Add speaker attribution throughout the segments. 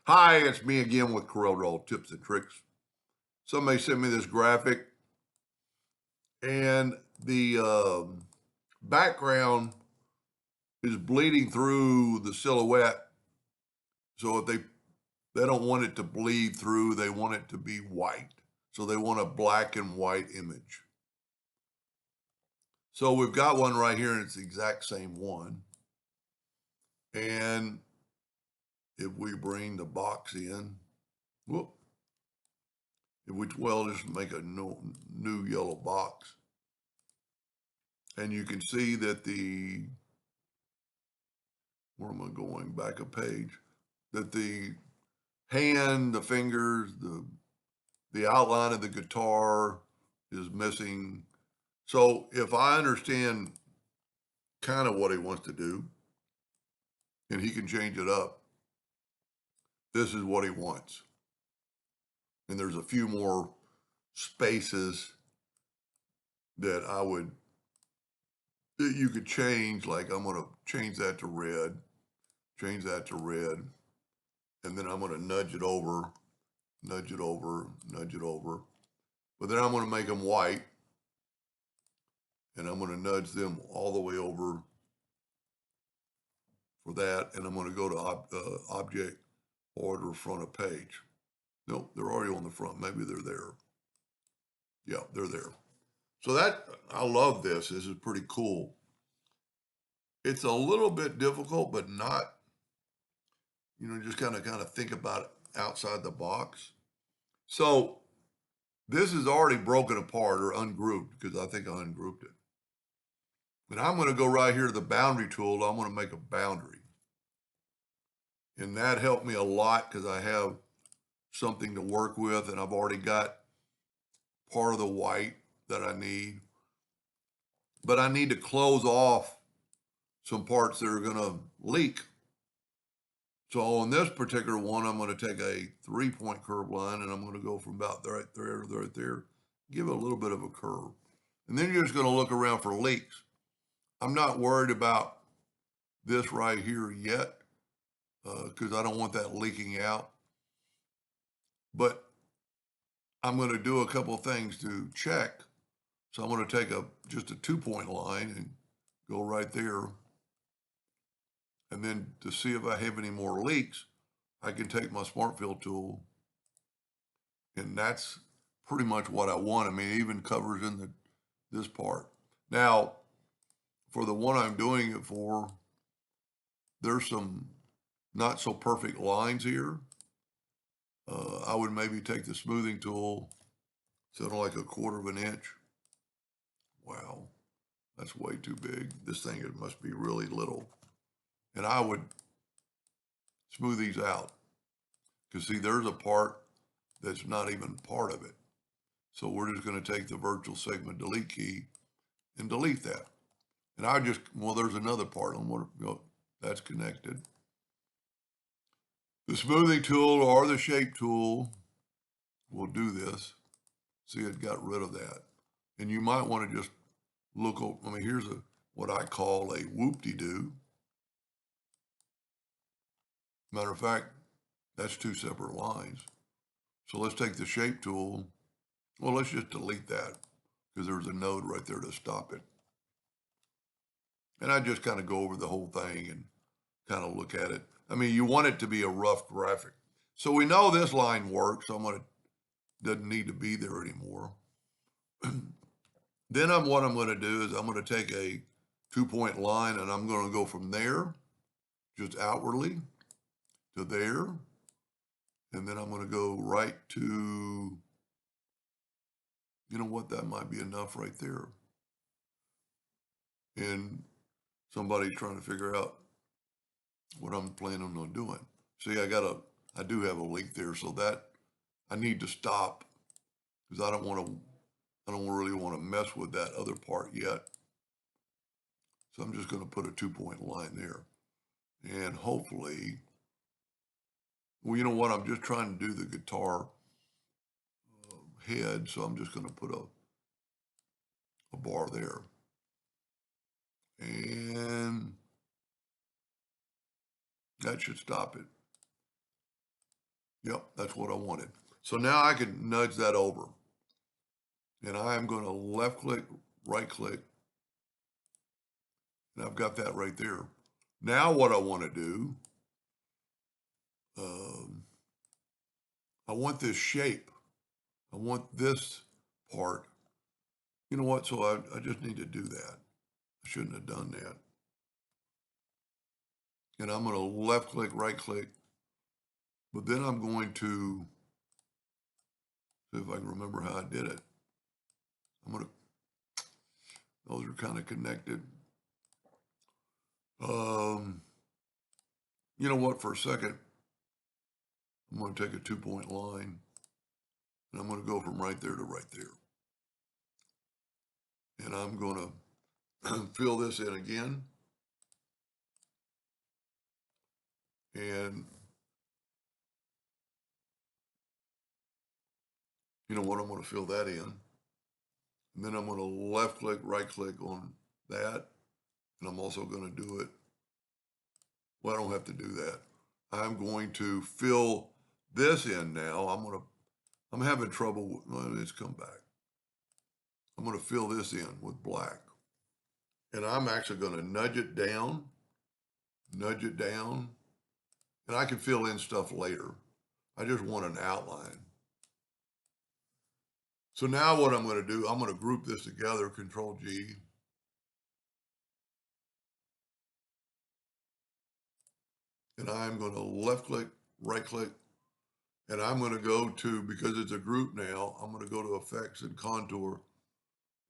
Speaker 1: Hi, it's me again with Corel tips and tricks. Somebody sent me this graphic, and the background is bleeding through the silhouette. So if they don't want it to bleed through, they want it to be white. So they want a black and white image. So we've got one right here, and it's the exact same one. And if we bring the box in, whoop, if we just make a new yellow box. And you can see that where am I going? Back a page. That the hand, the fingers, the outline of the guitar is missing. So if I understand kind of what he wants to do, and he can change it up, this is what he wants. And there's a few more spaces that that you could change. Like I'm going to change that to red, and then I'm going to nudge it over, nudge it over, nudge it over. But then I'm going to make them white, and I'm going to nudge them all the way over for that, and I'm going to go to object order front of page. Nope, they're already on the front. Maybe they're there. Yeah, they're there. So I love this. This is pretty cool. It's a little bit difficult, but not, just kind of think about it outside the box. So this is already broken apart or ungrouped because I think I ungrouped it. And I'm going to go right here to the boundary tool. I'm going to make a boundary. And that helped me a lot because I have something to work with, and I've already got part of the white that I need. But I need to close off some parts that are going to leak. So on this particular one, I'm going to take a 3-point curve line, and I'm going to go from about right there to right there, give it a little bit of a curve. And then you're just going to look around for leaks. I'm not worried about this right here yet because I don't want that leaking out. But I'm going to do a couple of things to check. So I'm going to take just a 2-point line and go right there. And then to see if I have any more leaks, I can take my Smart Fill tool, and that's pretty much what I want. I mean, it even covers in this part. Now, for the one I'm doing it for, there's some not so perfect lines here. I would maybe take the smoothing tool, set it like 1/4 of an inch. Wow, that's way too big. This thing, it must be really little. And I would smooth these out. Because see, there's a part that's not even part of it. So we're just going to take the virtual segment delete key and delete that. And there's another part on what that's connected. The smoothing tool or the shape tool will do this. See, it got rid of that. And you might want to just look over. I mean, here's what I call a whoop-de-doo. Matter of fact, that's 2 separate lines. So let's take the shape tool. Well, let's just delete that because there's a node right there to stop it. And I just kind of go over the whole thing and kind of look at it. I mean, you want it to be a rough graphic. So we know this line works. So doesn't need to be there anymore. Then what I'm going to do is I'm going to take a 2-point line, and I'm going to go from there, just outwardly, to there. And then I'm going to go right to, that might be enough right there. And somebody's trying to figure out what I'm planning on doing. See, I do have a leak there, so that I need to stop because I don't really want to mess with that other part yet. So I'm just going to put a 2-point line there. And hopefully, well, you know what? I'm just trying to do the guitar head, so I'm just going to put a bar there. And that should stop it. Yep, that's what I wanted. So now I can nudge that over. And I am going to left click, right click, and I've got that right there. Now what I want to do, um, I want this shape. I want this part. You know what? So I just need to do that. I shouldn't have done that. And I'm going to left click, right click, but then I'm going to, see if I can remember how I did it. I'm going to, those are kind of connected. You know what? For a second, I'm going to take a 2-point line and I'm going to go from right there to right there. And I'm going to fill this in again. And you know what? I'm going to fill that in. And then I'm going to left click, right click on that. And I'm also going to do it. Well, I don't have to do that. I'm going to fill this in now. I'm having trouble. Let's come back. I'm going to fill this in with black. And I'm actually going to nudge it down, and I can fill in stuff later. I just want an outline. So now what I'm going to do, I'm going to group this together, Control G. And I'm going to left click, right click, and I'm going to go to, because it's a group now, I'm going to go to Effects and Contour.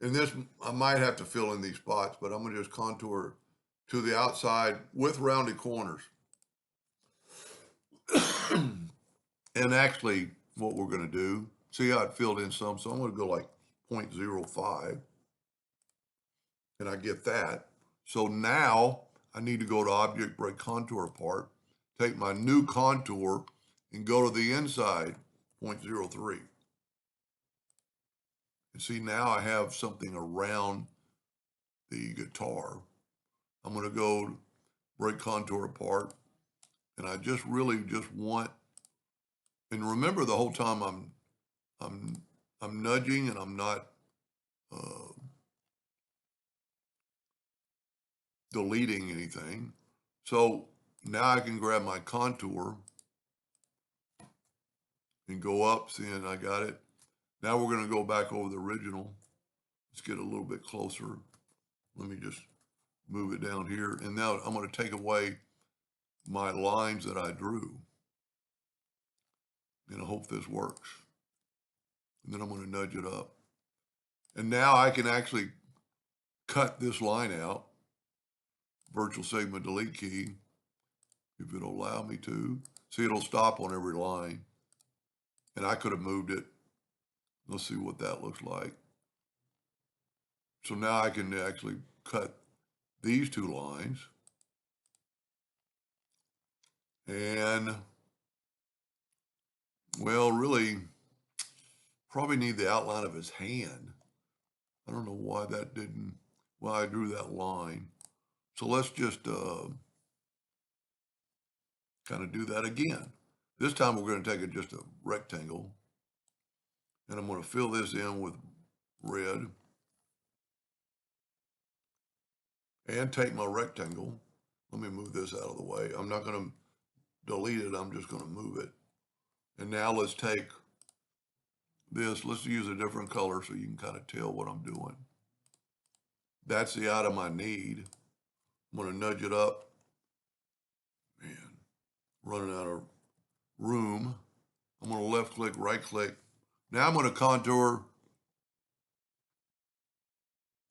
Speaker 1: And this, I might have to fill in these spots, but I'm going to just contour to the outside with rounded corners. And actually, what we're going to do, see how it filled in some, so I'm going to go like 0.05, and I get that. So now I need to go to Object, Break Contour Apart, take my new contour, and go to the inside, 0.03. And see, now I have something around the guitar. I'm going to go Break Contour Apart, and I just really just want, and remember the whole time I'm nudging and I'm not deleting anything. So now I can grab my contour and go up, seeing I got it. Now we're going to go back over the original. Let's get a little bit closer. Let me just move it down here. And now I'm going to take away my lines that I drew. And I hope this works. And then I'm going to nudge it up. And now I can actually cut this line out. Virtual segment delete key, if it'll allow me to. See, it'll stop on every line. And I could have moved it. Let's see what that looks like. So now I can actually cut these two lines. And, well, really, probably need the outline of his hand. I don't know why that didn't, well, I drew that line. So let's just kind of do that again. This time we're going to take it just a rectangle. And I'm going to fill this in with red. And take my rectangle. Let me move this out of the way. I'm not going to delete it. I'm just going to move it. And now let's take this. Let's use a different color so you can kind of tell what I'm doing. That's the item I need. I'm going to nudge it up. Man, running out of room. I'm going to left click, right click. Now I'm going to contour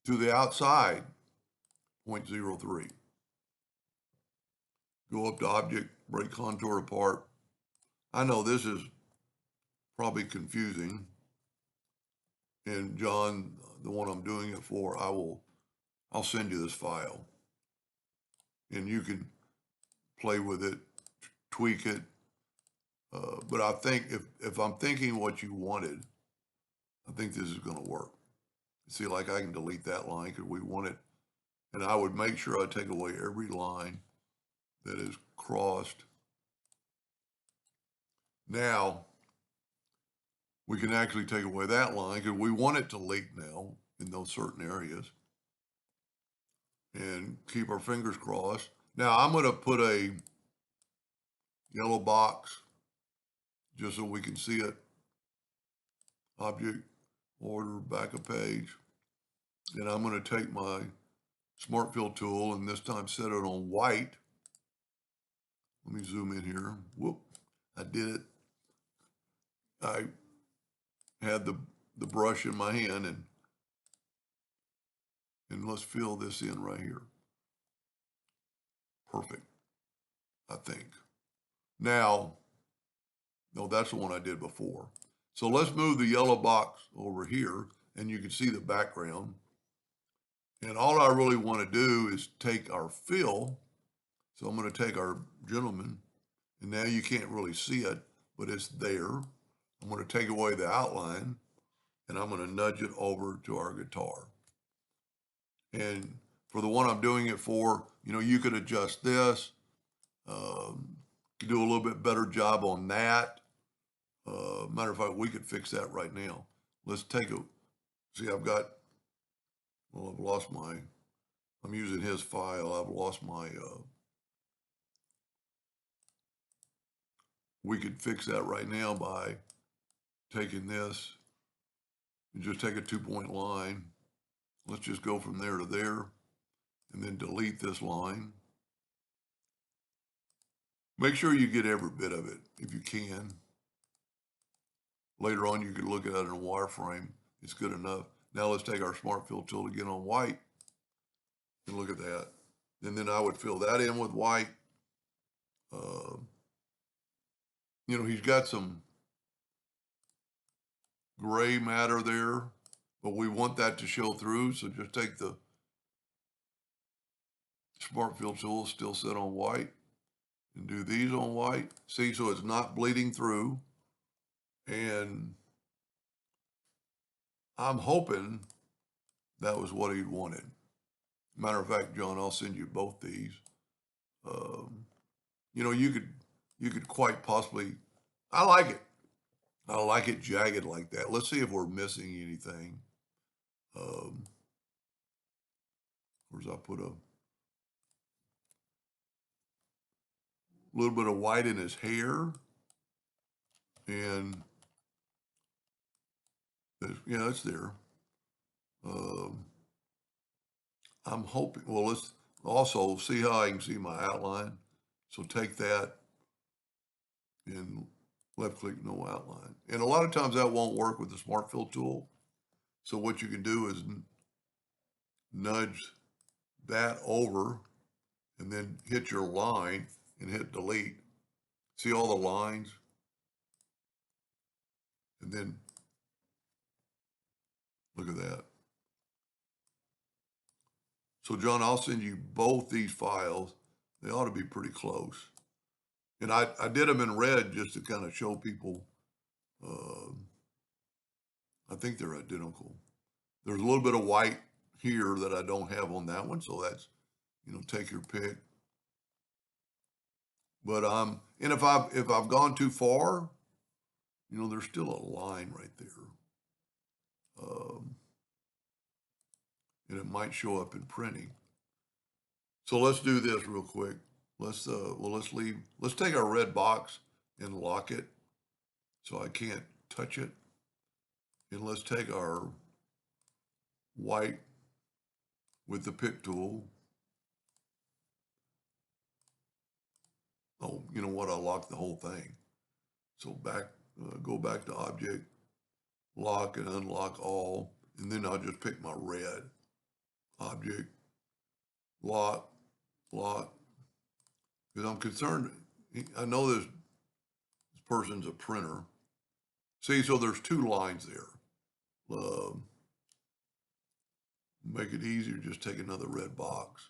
Speaker 1: to the outside, 0.03. Go up to Object, Break Contour Apart. I know this is probably confusing. And John, the one I'm doing it for, I'll send you this file. And you can play with it, tweak it. But I think if I'm thinking what you wanted, I think this is going to work. See, like I can delete that line because we want it. And I would make sure I take away every line that is crossed. Now we can actually take away that line because we want it to leak now in those certain areas, and keep our fingers crossed. Now I'm going to put a yellow box just so we can see it. Object, order, back a page. And I'm going to take my Smart Fill tool and this time set it on white. Let me zoom in here. Whoop, I did it. I had the brush in my hand, and let's fill this in right here. Perfect, I think. Now, no, that's the one I did before. So let's move the yellow box over here, and you can see the background. And all I really want to do is take our fill. So I'm going to take our gentleman, and now you can't really see it, but it's there. I'm going to take away the outline, and I'm going to nudge it over to our guitar. And for the one I'm doing it for, you could adjust this. You do a little bit better job on that. Matter of fact, we could fix that right now. Let's take see, I've lost I'm using his file. I've lost my, we could fix that right now by taking this and just take a 2-point line. Let's just go from there to there and then delete this line. Make sure you get every bit of it if you can. Later on, you could look at it in a wireframe. It's good enough. Now let's take our Smart Fill tool again on white and look at that. And then I would fill that in with white. He's got some gray matter there, but we want that to show through. So just take the Smart Fill tool, still set on white, and do these on white. See, so it's not bleeding through. And I'm hoping that was what he wanted. Matter of fact, John, I'll send you both these. You could quite possibly, I like it. I like it jagged like that. Let's see if we're missing anything. Of course, I put a little bit of white in his hair, and it's there. I'm hoping, well, let's also see how I can see my outline. So take that and left click no outline. And a lot of times that won't work with the Smart Fill tool. So what you can do is nudge that over and then hit your line and hit delete. See all the lines? And then look at that. So John, I'll send you both these files. They ought to be pretty close. And I did them in red just to kind of show people, I think they're identical. There's a little bit of white here that I don't have on that one. So that's, take your pick. But, and if I've gone too far, there's still a line right there. And it might show up in printing. So let's do this real quick. Let's take our red box and lock it so I can't touch it. And let's take our white with the pick tool. Oh, you know what? I locked the whole thing. So go back to object, lock and unlock all, and then I'll just pick my red. Object, lock, because I'm concerned. I know this person's a printer. See, so there's two lines there. Make it easier, just take another red box.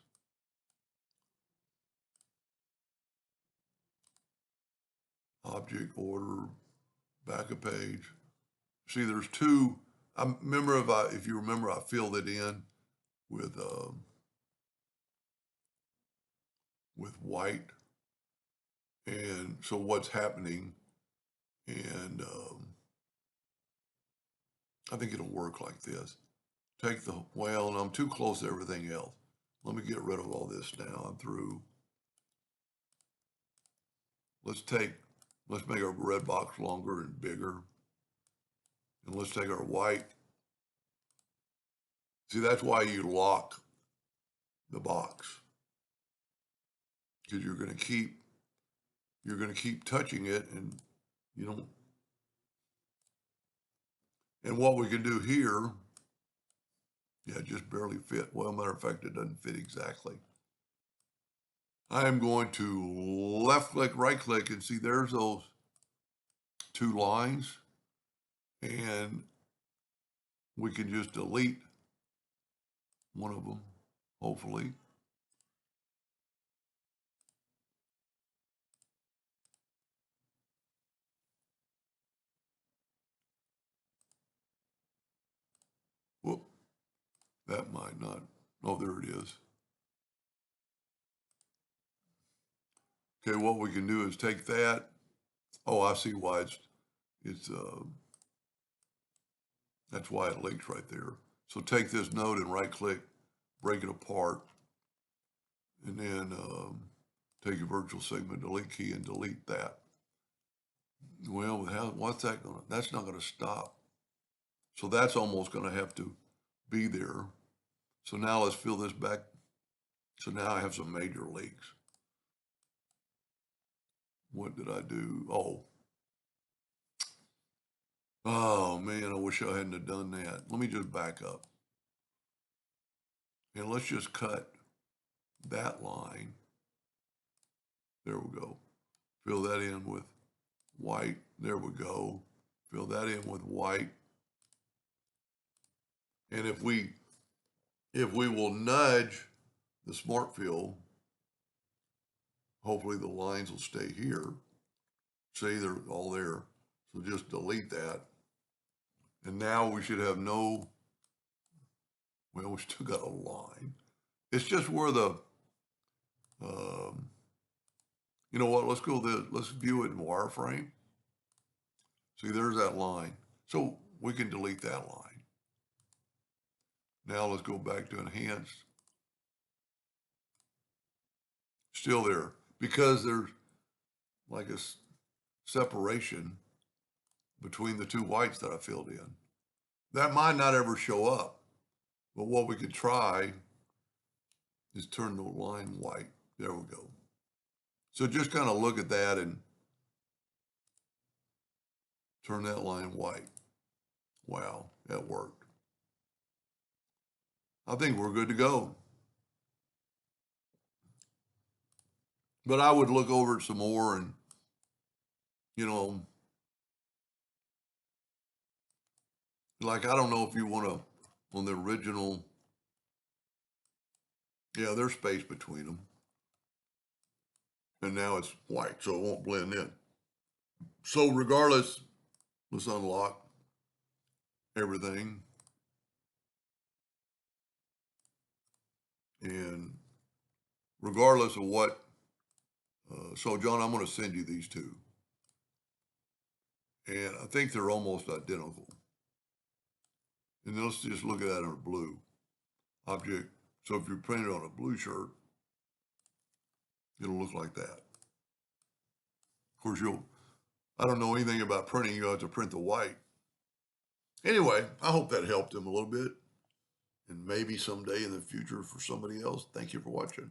Speaker 1: Object, order, back a page. See, there's two. If you remember, I filled it in with white. And so what's happening And I think it'll work like this. Take the, well, and I'm too close to everything else. Let me get rid of all this now. I'm through. Let's make our red box longer and bigger. And let's take our white. See, that's why you lock the box. Because you're going to keep touching it, and you don't. And what we can do here, yeah, just barely fit. Well, matter of fact, it doesn't fit exactly. I am going to left click, right click, and see there's those two lines, and we can just delete one of them, hopefully. Whoop, that might not. Oh, there it is. Okay, what we can do is take that. Oh, I see why it's that's why it links right there. So take this node and right click, break it apart, and then take your virtual segment delete key and delete that. Well, what's that gonna, that's not gonna stop. So that's almost gonna have to be there. So now let's fill this back. So now I have some major leaks. What did I do? Oh man, I wish I hadn't have done that. Let me just back up. And let's just cut that line. There we go. Fill that in with white. There we go. Fill that in with white. And if we will nudge the smart fill, hopefully the lines will stay here. See, they're all there. So just delete that. And now we should have no, well, we still got a line. It's just where the, you know what, let's go this, let's view it in wireframe. See, there's that line. So we can delete that line. Now let's go back to enhanced. Still there, because there's like a separation between the two whites that I filled in. That might not ever show up, but what we could try is turn the line white. There we go. So just kind of look at that and turn that line white. Wow, that worked. I think we're good to go. But I would look over it some more and, you know, like, I don't know if you want to, on the original, yeah, there's space between them. And now it's white, so it won't blend in. So regardless, let's unlock everything. And regardless of what, so John, I'm going to send you these two. And I think they're almost identical. And let's just look at that in a blue object. So if you're printed on a blue shirt, it'll look like that. Of course, I don't know anything about printing. You have to print the white. Anyway, I hope that helped him a little bit. And maybe someday in the future for somebody else. Thank you for watching.